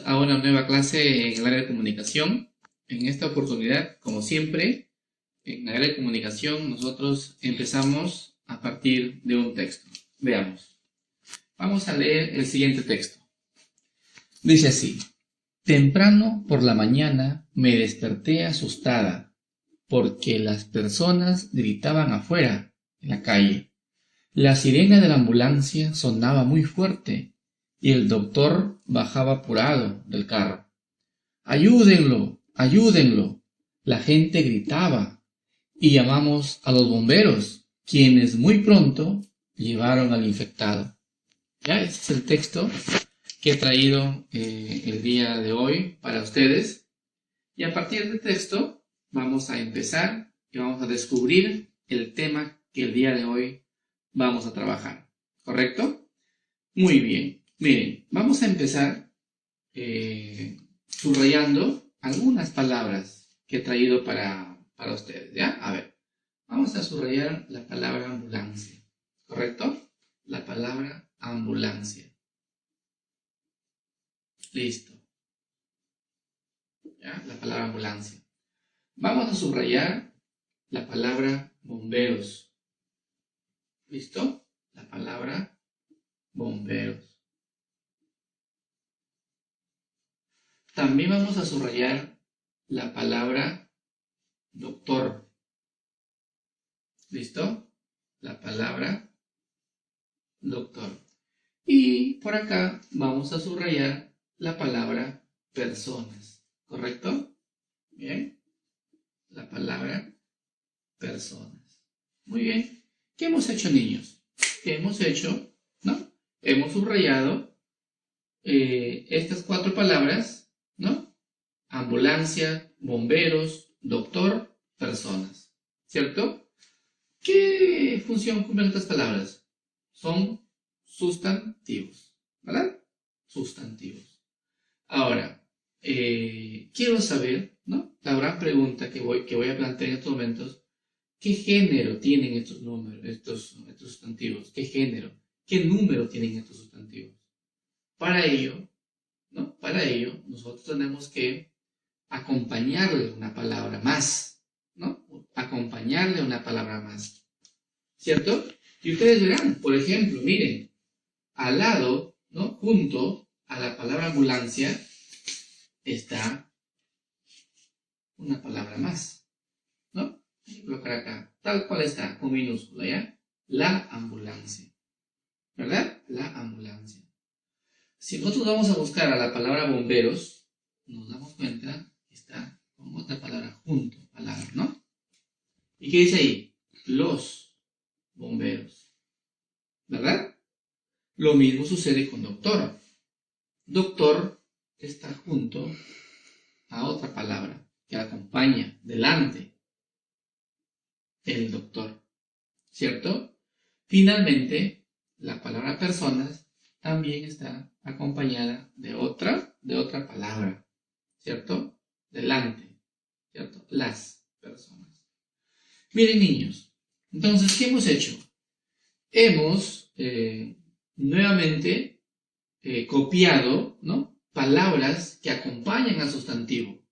A una nueva clase en el área de comunicación. En esta oportunidad, como siempre, en el área de comunicación nosotros empezamos a partir de un texto. Veamos. Vamos a leer el siguiente texto. Dice así: temprano por la mañana me desperté asustada porque las personas gritaban afuera, en la calle. La sirena de la ambulancia sonaba muy fuerte y el doctor bajaba apurado del carro. ¡Ayúdenlo! ¡Ayúdenlo! La gente gritaba y llamamos a los bomberos, quienes muy pronto llevaron al infectado. Ya, ese es el texto que he traído el día de hoy para ustedes. Y a partir del texto vamos a empezar y vamos a descubrir el tema que el día de hoy vamos a trabajar. ¿Correcto? Muy bien. Miren, vamos a empezar subrayando algunas palabras que he traído para ustedes, ¿ya? A ver, vamos a subrayar la palabra ambulancia, ¿correcto? La palabra ambulancia. Listo. ¿Ya? La palabra ambulancia. Vamos a subrayar la palabra bomberos. ¿Listo? La palabra bomberos. También vamos a subrayar la palabra doctor. ¿Listo? La palabra doctor. Y por acá vamos a subrayar la palabra personas. ¿Correcto? Bien. La palabra personas. Muy bien. ¿Qué hemos hecho, niños? ¿Qué hemos hecho? ¿No? Hemos subrayado estas 4 palabras, ¿no? Ambulancia, bomberos, doctor, personas. ¿Cierto? ¿Qué función cumplen estas palabras? Son sustantivos, ¿verdad? Sustantivos. Ahora, quiero saber, ¿no? La gran pregunta que voy a plantear en estos momentos: ¿qué género tienen estos números, estos sustantivos? ¿Qué género? ¿Qué número tienen estos sustantivos? Para ello, ¿no? Para ello, nosotros tenemos que acompañarle una palabra más, ¿no? Acompañarle una palabra más, ¿cierto? Y ustedes verán, por ejemplo, miren, al lado, ¿no? Junto a la palabra ambulancia está una palabra más, ¿no? Voy a colocar acá, tal cual está, con minúscula, ¿ya? La ambulancia, ¿verdad? La ambulancia. Si nosotros vamos a buscar a la palabra bomberos, nos damos cuenta que está con otra palabra junto al lado, ¿no? ¿Y qué dice ahí? Los bomberos, ¿verdad? Lo mismo sucede con doctor. Doctor está junto a otra palabra que la acompaña, delante. El doctor, ¿cierto? Finalmente, la palabra personas también está acompañada de otra palabra, ¿cierto? Delante, ¿cierto? Las personas. Miren, niños, entonces, ¿qué hemos hecho? Hemos nuevamente copiado, ¿no? Palabras que acompañan al sustantivo.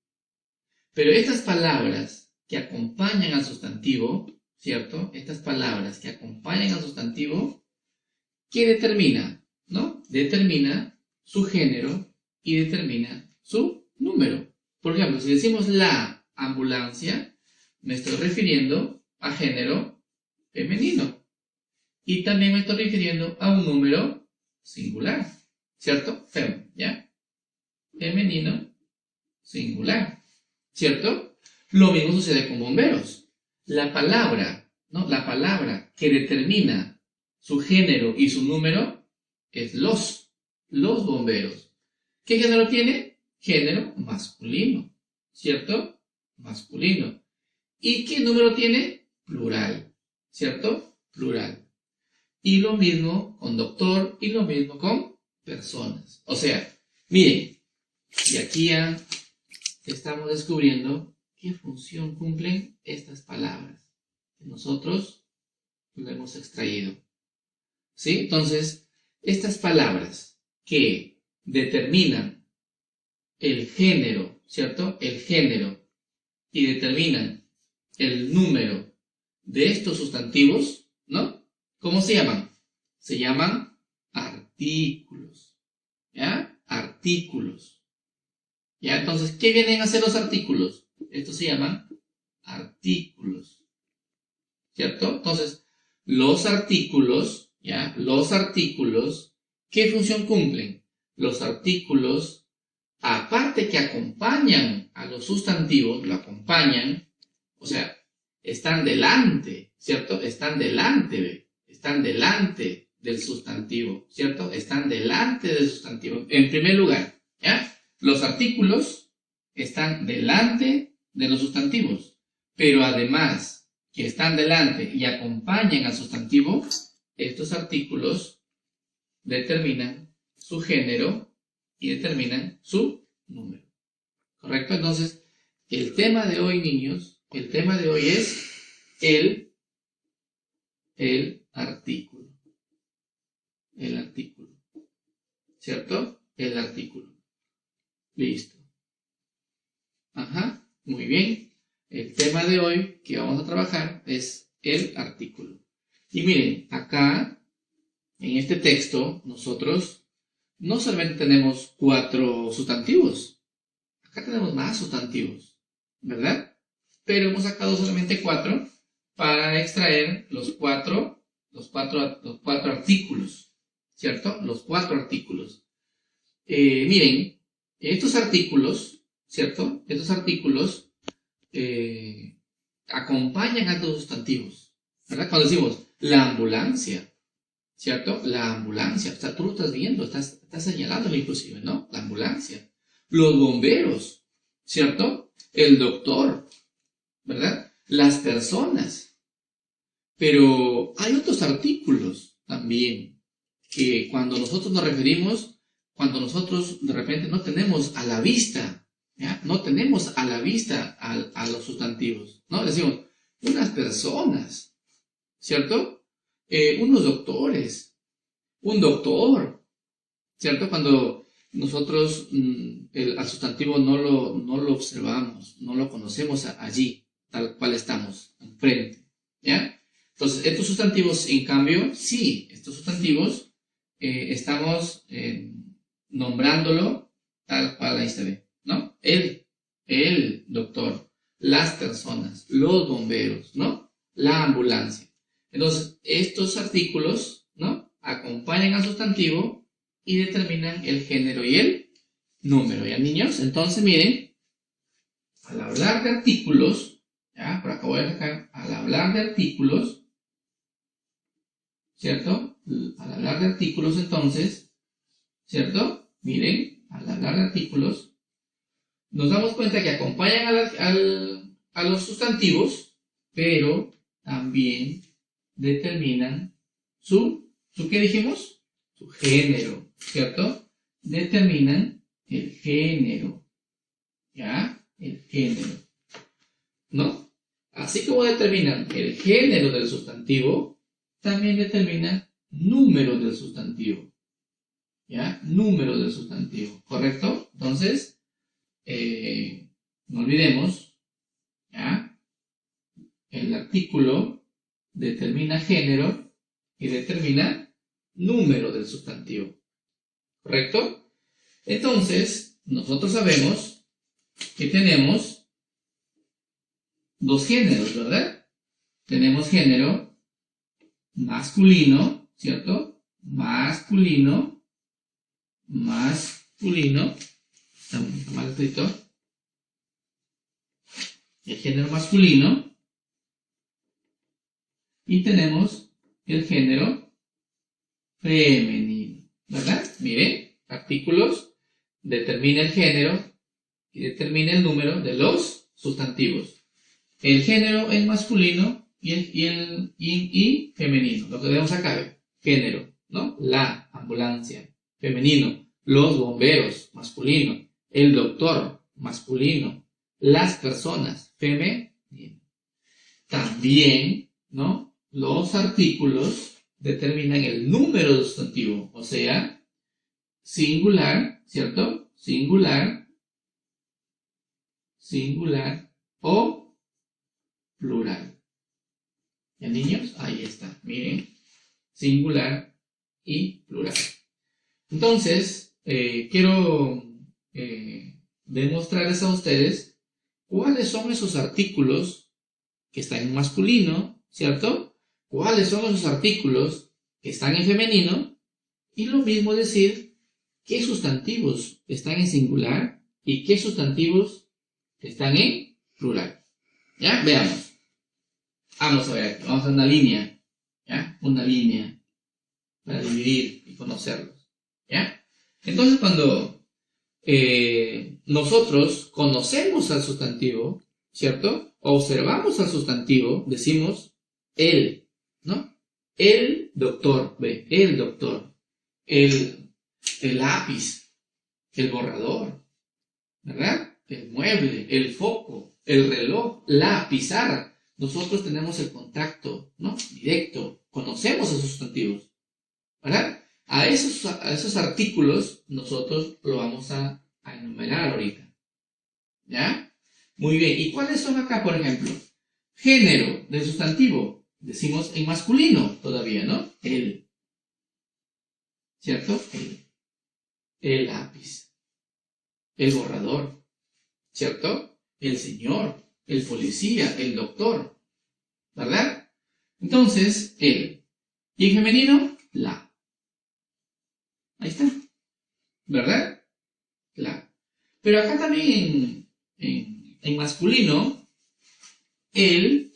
Pero estas palabras que acompañan al sustantivo, ¿cierto? Estas palabras que acompañan al sustantivo, ¿qué determina? ¿No? Determina su género y determina su número. Por ejemplo, si decimos la ambulancia, me estoy refiriendo a género femenino. Y también me estoy refiriendo a un número singular, ¿cierto? Fem, ¿ya? Femenino singular, ¿cierto? Lo mismo sucede con bomberos. La palabra, ¿no? La palabra que determina su género y su número es los bomberos. ¿Qué género tiene? Género masculino, ¿cierto? Masculino. ¿Y qué número tiene? Plural, ¿cierto? Plural. Y lo mismo con doctor y lo mismo con personas. O sea, miren, y aquí ya estamos descubriendo qué función cumplen estas palabras que nosotros lo hemos extraído. ¿Sí? Entonces, estas palabras que determinan el género, ¿cierto? El género. Y determinan el número de estos sustantivos, ¿no? ¿Cómo se llaman? Se llaman artículos, ¿ya? Artículos. ¿Ya? Entonces, ¿qué vienen a ser los artículos? Estos se llaman artículos, ¿cierto? Entonces, los artículos, ¿ya? Los artículos, ¿qué función cumplen? Los artículos, aparte que acompañan a los sustantivos, lo acompañan, o sea, están delante, ¿cierto? Están delante del sustantivo, ¿cierto? Están delante del sustantivo. En primer lugar, ¿ya? Los artículos están delante de los sustantivos, pero además que están delante y acompañan al sustantivo, estos artículos determinan su género y determinan su número. ¿Correcto? Entonces, el tema de hoy, niños, el tema de hoy es el artículo. El artículo. ¿Cierto? El artículo. Listo. Ajá, muy bien. El tema de hoy que vamos a trabajar es el artículo. Y miren, acá, en este texto, nosotros no solamente tenemos 4 sustantivos. Acá tenemos más sustantivos, ¿verdad? Pero hemos sacado solamente 4 para extraer los cuatro artículos, ¿cierto? Los 4 artículos. Miren, estos artículos, ¿cierto? Estos artículos acompañan a los sustantivos, ¿verdad? Cuando decimos la ambulancia, ¿cierto? La ambulancia, o sea, tú lo estás viendo, estás señalándolo inclusive, ¿no? La ambulancia. Los bomberos, ¿cierto? El doctor, ¿verdad? Las personas. Pero hay otros artículos también que cuando nosotros nos referimos, cuando nosotros de repente no tenemos a la vista, ¿ya? No tenemos a la vista a los sustantivos, ¿no? Decimos, unas personas, ¿cierto? Unos doctores, un doctor, ¿cierto? Cuando nosotros al sustantivo no lo observamos, no lo conocemos allí, tal cual estamos, enfrente, ¿ya? Entonces, estos sustantivos, en cambio, sí, estos sustantivos estamos nombrándolo tal cual ahí se ve, ¿no? El doctor, las personas, los bomberos, ¿no? La ambulancia. Entonces, estos artículos, ¿no? Acompañan al sustantivo y determinan el género y el número, ¿ya, niños? Entonces, miren, al hablar de artículos, ya, por acá voy a sacar, al hablar de artículos, ¿cierto? Al hablar de artículos, entonces, ¿cierto? Miren, al hablar de artículos, nos damos cuenta que acompañan a los sustantivos, pero también determinan ¿qué dijimos? Su género, ¿cierto? Determinan el género, ¿ya? El género, ¿no? Así como determinan el género del sustantivo, también determinan número del sustantivo, ¿ya? Número del sustantivo, ¿correcto? Entonces, no olvidemos, ¿ya? El artículo determina género y determina número del sustantivo, ¿correcto? Entonces, nosotros sabemos que tenemos 2 géneros, ¿verdad? Tenemos género masculino, ¿cierto? Masculino, está mal escrito. El género masculino. Y tenemos el género femenino, ¿verdad? Miren, artículos, determina el género y determina el número de los sustantivos. El género en masculino y femenino, lo que debemos acá, género, ¿no? La ambulancia, femenino, los bomberos, masculino, el doctor, masculino, las personas, femenino. También, ¿no? Los artículos determinan el número del sustantivo, o sea, singular, ¿cierto? Singular singular o plural. ¿Ya, niños? Ahí está, miren, singular y plural. Entonces, quiero demostrarles a ustedes cuáles son esos artículos que están en masculino, ¿cierto? Cuáles son esos artículos que están en femenino, y lo mismo decir qué sustantivos están en singular y qué sustantivos están en plural. ¿Ya? Veamos. Vamos a ver, vamos a una línea, ¿ya? Una línea para dividir y conocerlos, ¿ya? Entonces, cuando nosotros conocemos al sustantivo, ¿cierto? Observamos al sustantivo, decimos el, ¿no? El doctor, ve, el doctor, el lápiz, el borrador, ¿verdad? El mueble, el foco, el reloj, la pizarra. Nosotros tenemos el contacto, ¿no? Directo, conocemos a esos sustantivos, ¿verdad? A esos artículos nosotros lo vamos a enumerar ahorita, ¿ya? Muy bien, ¿y cuáles son acá, por ejemplo? Género del sustantivo, decimos en masculino todavía, ¿no? El, ¿cierto? El lápiz, el borrador, ¿cierto? El señor, el policía, el doctor, ¿verdad? Entonces, el. Y en femenino, la. Ahí está, ¿verdad? La. Pero acá también en masculino, el,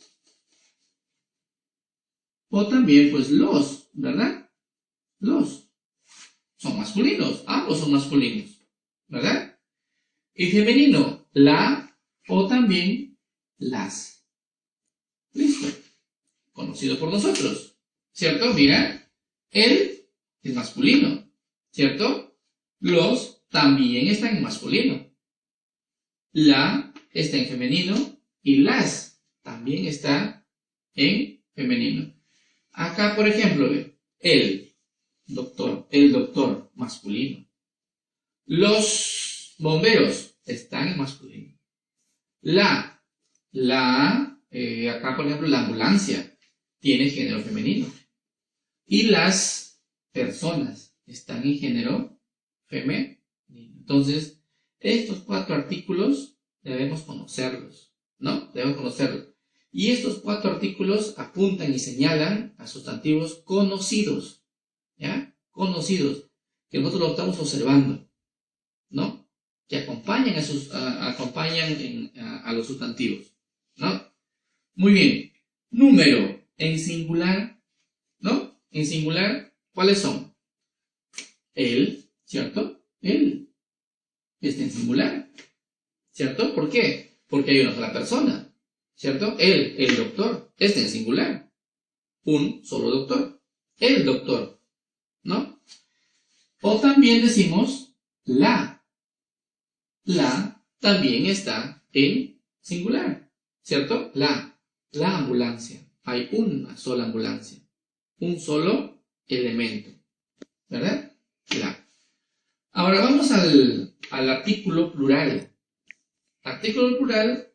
o también pues los, ¿verdad? Los. Son masculinos, ambos son masculinos, ¿verdad? Y femenino, la, o también las. Listo. Conocido por nosotros, ¿cierto? Mira, el es masculino, ¿cierto? Los también están en masculino. La está en femenino y las también está en femenino. Acá, por ejemplo, el doctor masculino. Los bomberos están en masculino. Acá, por ejemplo, la ambulancia tiene género femenino. Y las personas están en género femenino. Entonces, estos 4 artículos debemos conocerlos, ¿no? Debemos conocerlos. Y estos 4 artículos apuntan y señalan a sustantivos conocidos, ¿ya? Conocidos, que nosotros lo estamos observando, ¿no? Que acompañan a los sustantivos, ¿no? Muy bien. Número en singular, ¿no? En singular, ¿cuáles son? El, ¿cierto? El. Está en singular, ¿cierto? ¿Por qué? Porque hay una sola persona, ¿cierto? El doctor, está en singular. Un solo doctor. El doctor, ¿no? O también decimos la. La también está en singular, ¿cierto? La ambulancia. Hay una sola ambulancia. Un solo elemento, ¿verdad? La. Ahora vamos al artículo plural. Artículo plural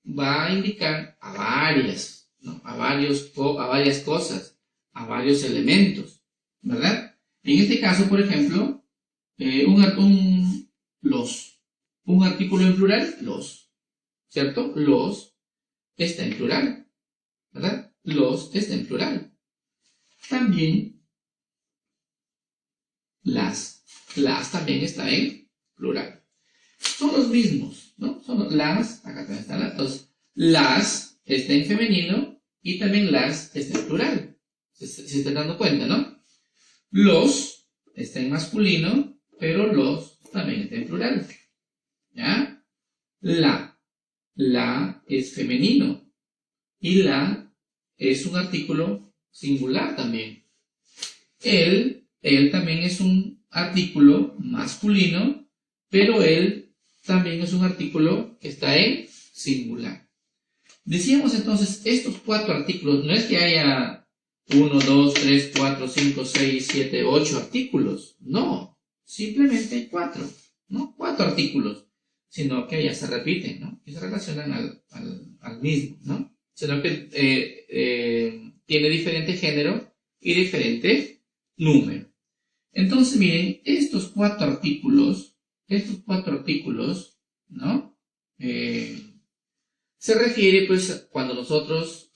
va a indicar a varias, ¿no? a varias cosas, a varios elementos, ¿verdad? En este caso, por ejemplo, un artículo en plural, los, ¿cierto? Los está en plural, ¿verdad? Los está en plural. También las también está en plural. Son los mismos, ¿no? Son las, acá también están las dos. Las está en femenino y también las está en plural. Se están dando cuenta, ¿no? Los está en masculino, pero los también está en plural. ¿Ya? La es femenino y la es un artículo singular también. Él también es un artículo masculino, pero él también es un artículo que está en singular. Decíamos entonces, estos 4 artículos, no es que haya 1, 2, 3, 4, 5, 6, 7, 8 artículos, no, simplemente hay 4, ¿no? 4 artículos. sino que ya se repiten, ¿no? Y se relacionan al mismo, ¿no? Sino que tiene diferente género y diferente número. Entonces, miren, estos cuatro artículos, ¿no? Se refiere, pues, cuando nosotros,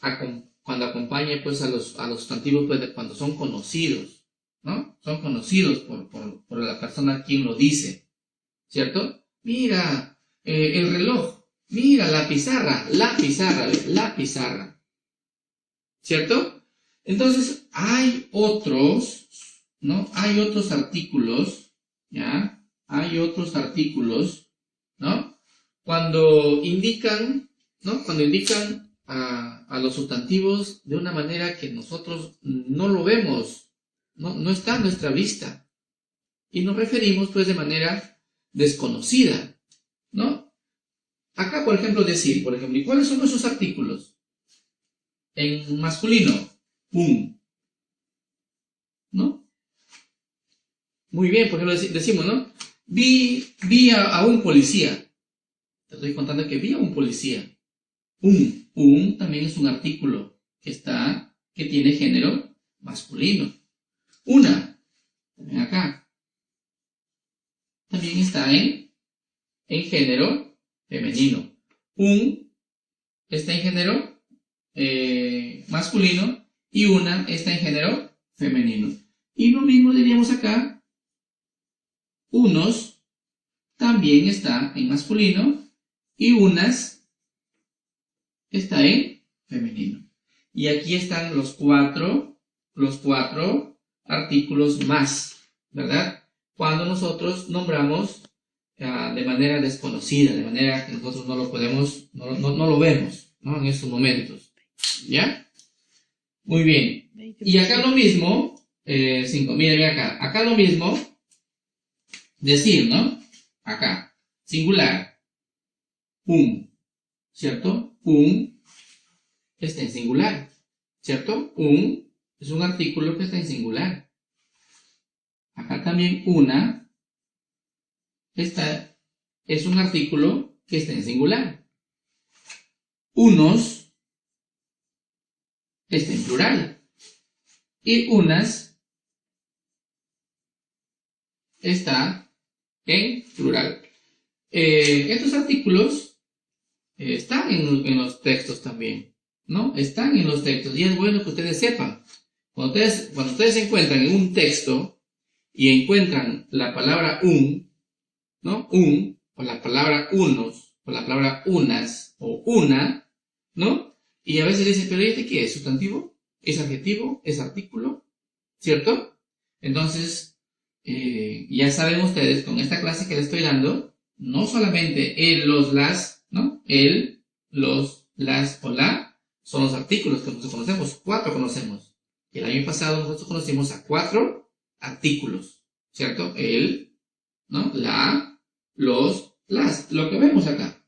cuando acompaña, pues, a los sustantivos, pues, cuando son conocidos, ¿no? Son conocidos por la persona quien lo dice, ¿cierto? Mira, el reloj, mira, la pizarra, ¿cierto? Entonces, hay otros, ¿no? Hay otros artículos, ¿ya? Hay otros artículos, ¿no? Cuando indican, ¿no? Cuando indican a los sustantivos de una manera que nosotros no lo vemos, no está a nuestra vista. Y nos referimos, pues, de manera desconocida, ¿no? Acá, por ejemplo, decir, por ejemplo, ¿y cuáles son esos artículos? En masculino, un, ¿no? Muy bien, por ejemplo, decimos, ¿no? Vi a un policía. Te estoy contando que vi a un policía. Un también es un artículo que tiene género masculino. Una, también acá, también está en género femenino. Un está en género masculino y una está en género femenino. Y lo mismo diríamos acá, unos también está en masculino y unas está en femenino. Y aquí están los cuatro artículos más, ¿verdad? Cuando nosotros nombramos de manera desconocida, de manera que nosotros no lo podemos, no lo vemos, ¿no? En estos momentos, ¿ya? Muy bien. Y acá lo mismo, miren acá lo mismo, decir, ¿no? Acá, singular, ¿cierto? Está en singular, ¿cierto? Es un artículo que está en singular. Acá también una es un artículo que está en singular. Unos está en plural. Y unas está en plural. Estos artículos están en los textos también, ¿no? Están en los textos y es bueno que ustedes sepan. Cuando ustedes se encuentran en un texto y encuentran la palabra ¿no? O la palabra unos, o la palabra unas, o una, ¿no? Y a veces dicen, pero ¿este qué es? ¿Sustantivo? ¿Es adjetivo? ¿Es artículo? ¿Cierto? Entonces, ya saben ustedes, con esta clase que les estoy dando, no solamente el, los, las, ¿no? El, los, las o la son los artículos que nosotros conocemos, 4 conocemos. El año pasado nosotros conocimos a 4 artículos, ¿cierto? El, ¿no? La, los, las, lo que vemos acá.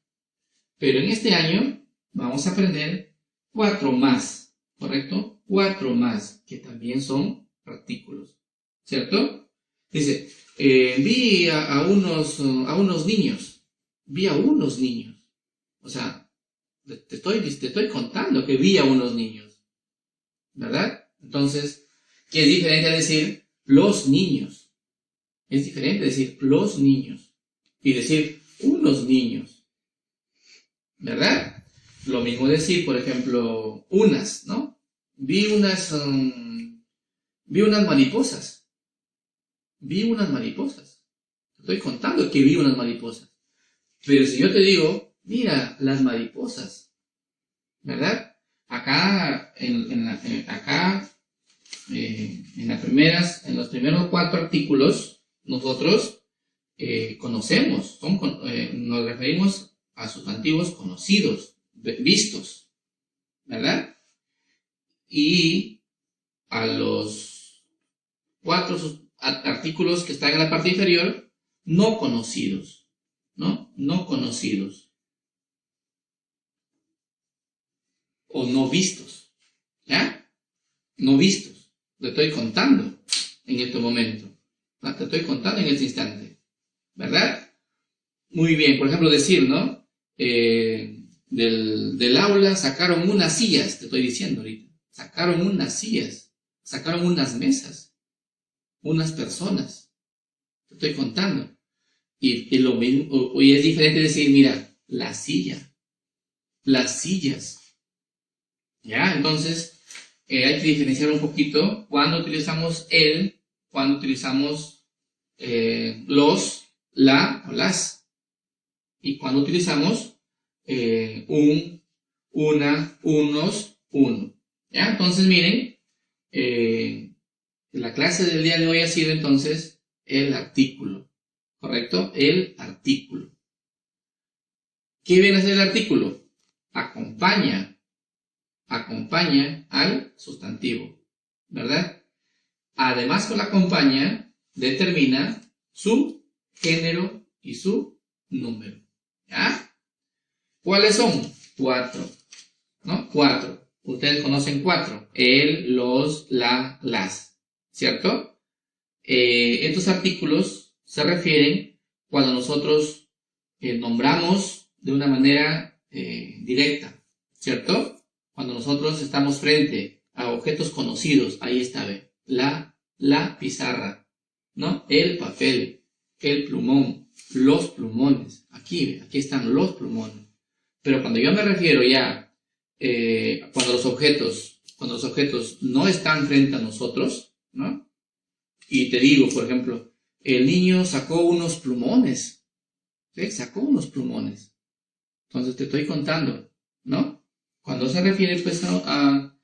Pero en este año vamos a aprender 4 más, ¿correcto? 4 más, que también son artículos, ¿cierto? Dice, vi a unos niños. Vi a unos niños. O sea, te estoy contando que vi a unos niños, ¿verdad? Entonces, ¿qué es diferente a decir los niños? Es diferente decir los niños y decir unos niños, ¿verdad? Lo mismo decir, por ejemplo, unas, ¿no? Vi unas mariposas. Vi unas mariposas. Te estoy contando que vi unas mariposas. Pero si yo te digo, mira, las mariposas, ¿verdad? Acá, en los primeros 4 artículos, nosotros conocemos, nos referimos a sustantivos conocidos, vistos, ¿verdad? Y a los 4 artículos que están en la parte inferior, no conocidos, ¿no? No conocidos. O no vistos, ¿ya? No vistos. Te estoy contando en este momento. ¿No? Te estoy contando en este instante, ¿verdad? Muy bien, por ejemplo, decir, ¿no? Del aula sacaron unas sillas, te estoy diciendo ahorita. Sacaron unas sillas, sacaron unas mesas, unas personas. Te estoy contando. Y lo mismo, y es diferente decir, mira, la silla, las sillas. ¿Ya? Entonces, hay que diferenciar un poquito cuando utilizamos el, cuando utilizamos los, la o las. Y cuando utilizamos un, una, unos, uno. ¿Ya? Entonces, miren, la clase del día de hoy ha sido entonces el artículo. ¿Correcto? El artículo. ¿Qué viene a ser el artículo? Acompaña al sustantivo, ¿verdad? Además, con la acompaña determina su género y su número. ¿Ya? ¿Cuáles son? 4, ¿no? 4. Ustedes conocen 4. El, los, la, las. ¿Cierto? Estos artículos se refieren cuando nosotros nombramos de una manera directa. ¿Cierto? Cuando nosotros estamos frente a objetos conocidos. Ahí está, ¿ve? La pizarra, ¿no? El papel, el plumón, los plumones. Aquí están los plumones. Pero cuando yo me refiero ya, cuando los objetos no están frente a nosotros, ¿no? Y te digo, por ejemplo, el niño sacó unos plumones. ¿Sí? Sacó unos plumones. Entonces te estoy contando, ¿no? Cuando se refiere pues a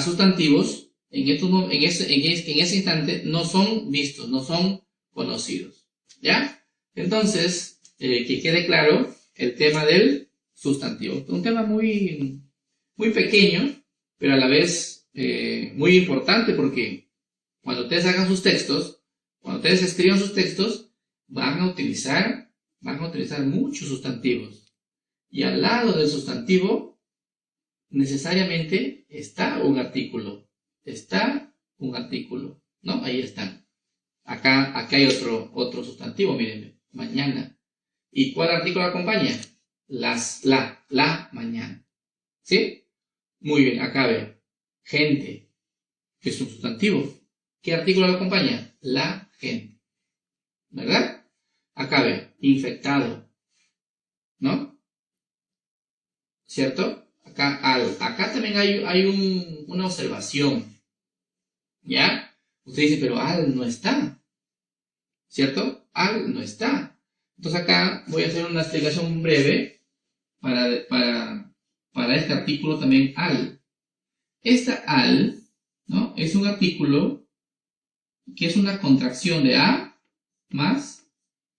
sustantivos, en ese instante no son vistos, no son conocidos. ¿Ya? Entonces, que quede claro el tema del sustantivo. Un tema muy, muy pequeño, pero a la vez muy importante porque cuando ustedes hagan sus textos, cuando ustedes escriban sus textos, van a utilizar muchos sustantivos. Y al lado del sustantivo, necesariamente está un artículo. Está un artículo, ¿no? Ahí están. Acá hay otro sustantivo, miren, mañana. ¿Y cuál artículo acompaña? La mañana. ¿Sí? Muy bien, acá ve. Gente, que es un sustantivo. ¿Qué artículo lo acompaña? La gente. ¿Verdad? Acá ve, infectado. ¿No? ¿Cierto? Acá también hay una observación. ¿Ya? Usted dice, pero al no está. ¿Cierto? Al no está. Entonces acá voy a hacer una explicación breve para este artículo también al. Esta al, ¿no? Es un artículo que es una contracción de a más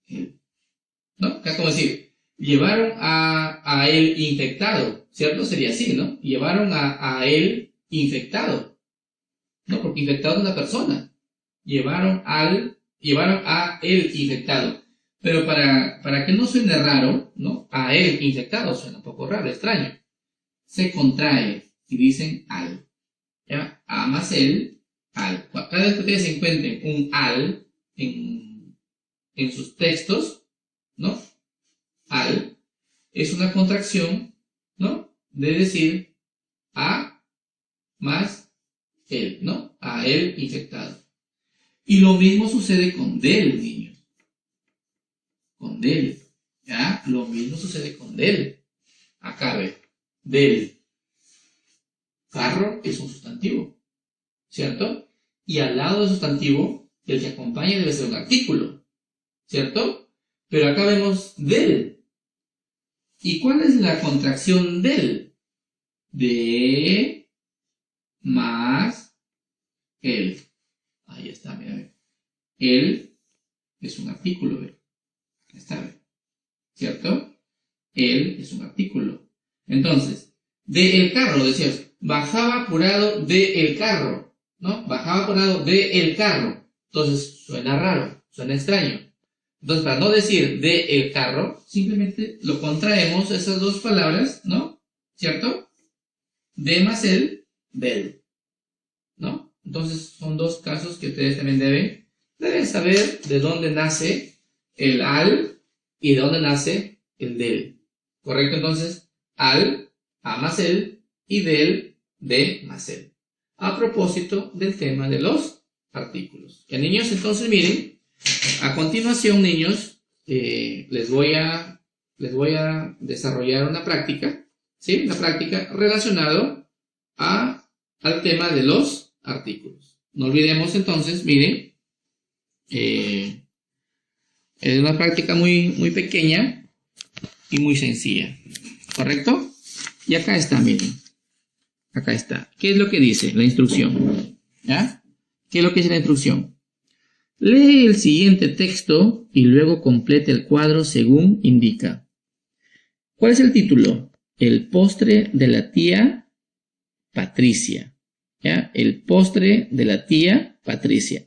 el. ¿No? Acá como decir, llevaron a el infectado, ¿cierto? Sería así, ¿no? Llevaron a el infectado, ¿no? Porque infectado es una persona. Llevaron a el infectado. Pero para que no suene raro, ¿no? A el infectado suena un poco raro, extraño. Se contrae y dicen al. ¿Ya? A más el, al. Cada vez que ustedes encuentren un al en sus textos, ¿no? Al es una contracción, ¿no? De decir a más el, ¿no? A el infectado. Y lo mismo sucede con del, niños. Con del. ¿Ya? Lo mismo sucede con del. Acá ve. Del. Carro es un sustantivo. ¿Cierto? Y al lado del sustantivo, el que acompaña debe ser un artículo. ¿Cierto? Pero acá vemos del. ¿Y cuál es la contracción del? De más el. Ahí está, mira. El es un artículo, ¿ve? Ahí está, ¿ve? ¿Cierto? El es un artículo. Entonces, de el carro, decías, bajaba apurado de el carro, ¿no? Bajaba apurado de el carro. Entonces, suena raro, suena extraño. Entonces, para no decir de el carro, simplemente lo contraemos esas dos palabras, ¿no? ¿Cierto? De más el, del, ¿no? Entonces, son dos casos que ustedes también deben saber de dónde nace el al ¿Y de dónde nace el del? ¿Correcto? Entonces, al, a más el, y del, de más el. A propósito del tema de los artículos. ¿Ya, niños? Entonces, miren, a continuación, niños, les voy a desarrollar una práctica, ¿sí? Una práctica relacionada al tema de los artículos. No olvidemos entonces, miren, es una práctica muy pequeña y muy sencilla, ¿correcto? Y acá está, miren, acá está. ¿Qué es lo que dice la instrucción? ¿Ya? ¿Qué es lo que dice la instrucción? Lee el siguiente texto y luego complete el cuadro según indica. ¿Cuál es el título? El postre de la tía Patricia. ¿Ya? El postre de la tía Patricia.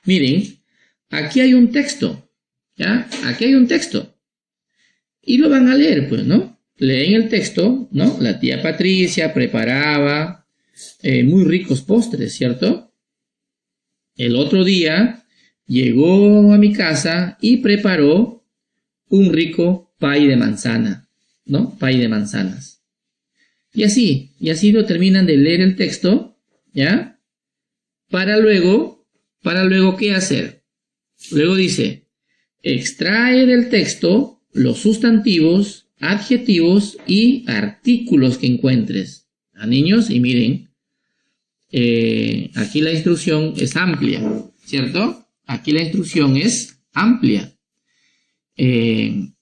Miren, aquí hay un texto. ¿Ya? Aquí hay un texto. Y lo van a leer, pues, ¿no? Leen el texto, ¿no? La tía Patricia preparaba muy ricos postres, ¿cierto? El otro día llegó a mi casa y preparó un rico pay de manzana, ¿no? Pay de manzanas. Y así lo terminan de leer el texto, ¿ya? Para luego, ¿qué hacer? Luego dice, extrae del texto los sustantivos, adjetivos y artículos que encuentres. A niños, y miren, aquí la instrucción es amplia, ¿cierto? Aquí la instrucción es amplia. Tienen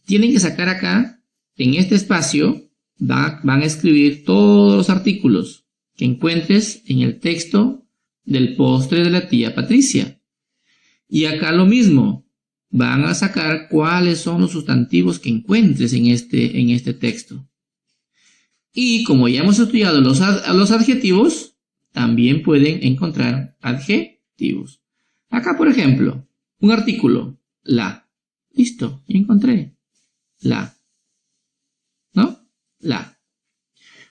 que sacar acá, en este espacio, van a escribir todos los artículos que encuentres en el texto del postre de la tía Patricia. Y acá lo mismo, van a sacar cuáles son los sustantivos que encuentres en este texto. Y como ya hemos estudiado los adjetivos, también pueden encontrar adjetivos. Acá, por ejemplo, un artículo, la. Listo, ya encontré. La. ¿No? La.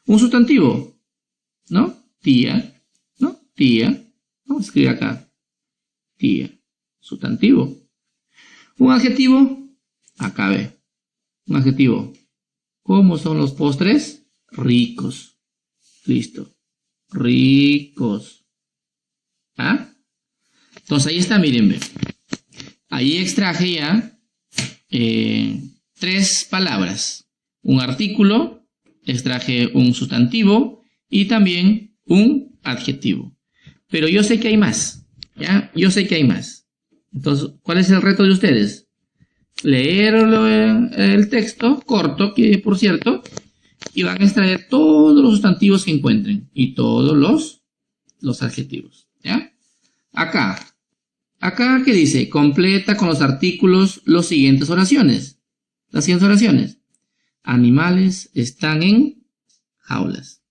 Un sustantivo, ¿no? Tía, ¿no? Tía. Vamos a escribir acá. Tía. Sustantivo. Un adjetivo, acá ve. Un adjetivo. ¿Cómo son los postres? Ricos. Listo. Ricos. ¿Ah? Entonces ahí está, miren, ve. Ahí extraje ya 3 palabras. Un artículo, extraje un sustantivo y también un adjetivo. Pero yo sé que hay más. ¿Ya? Yo sé que hay más. Entonces, ¿cuál es el reto de ustedes? Leer el texto corto, que por cierto, y van a extraer todos los sustantivos que encuentren y todos los adjetivos. ¿Ya? Acá, ¿qué dice? Completa con los artículos las siguientes oraciones. Las siguientes oraciones. Animales están en jaulas.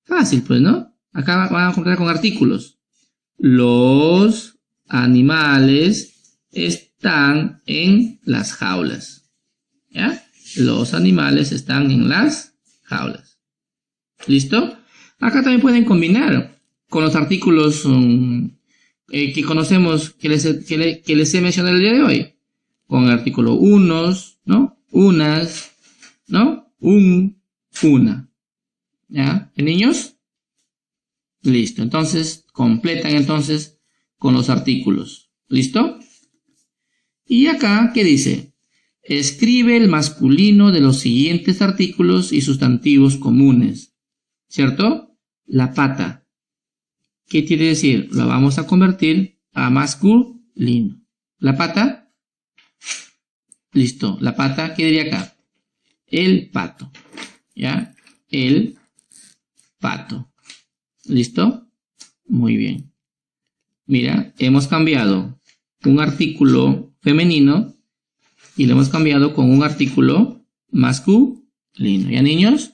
Fácil, pues, ¿no? Acá van a completar con artículos. Los animales están en las jaulas. ¿Ya? Los animales están en las jaulas. ¿Listo? Acá también pueden combinar con los artículos que conocemos, que les he mencionado el día de hoy. Con el artículo unos, ¿no? Unas, ¿no? Una. ¿Ya? ¿Niños? Listo. Entonces, completan entonces con los artículos. ¿Listo? Y acá, ¿qué dice? Escribe el masculino de los siguientes artículos y sustantivos comunes. ¿Cierto? La pata. ¿Qué quiere decir? Lo vamos a convertir a masculino. La pata. Listo. La pata, ¿qué diría acá? El pato. ¿Ya? El pato. ¿Listo? Muy bien. Mira, hemos cambiado un artículo femenino y lo hemos cambiado con un artículo masculino. ¿Ya, niños?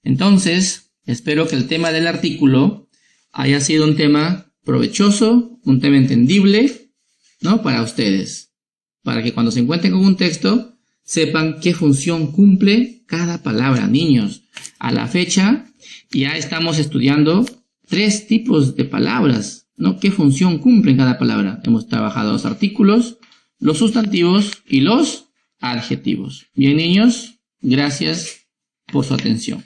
Entonces, espero que el tema del artículo haya sido un tema provechoso, un tema entendible, ¿no? Para ustedes. Para que cuando se encuentren con un texto, sepan qué función cumple cada palabra, niños. A la fecha, ya estamos estudiando 3 tipos de palabras, ¿no? ¿Qué función cumplen cada palabra? Hemos trabajado los artículos, los sustantivos y los adjetivos. Bien, niños, gracias por su atención.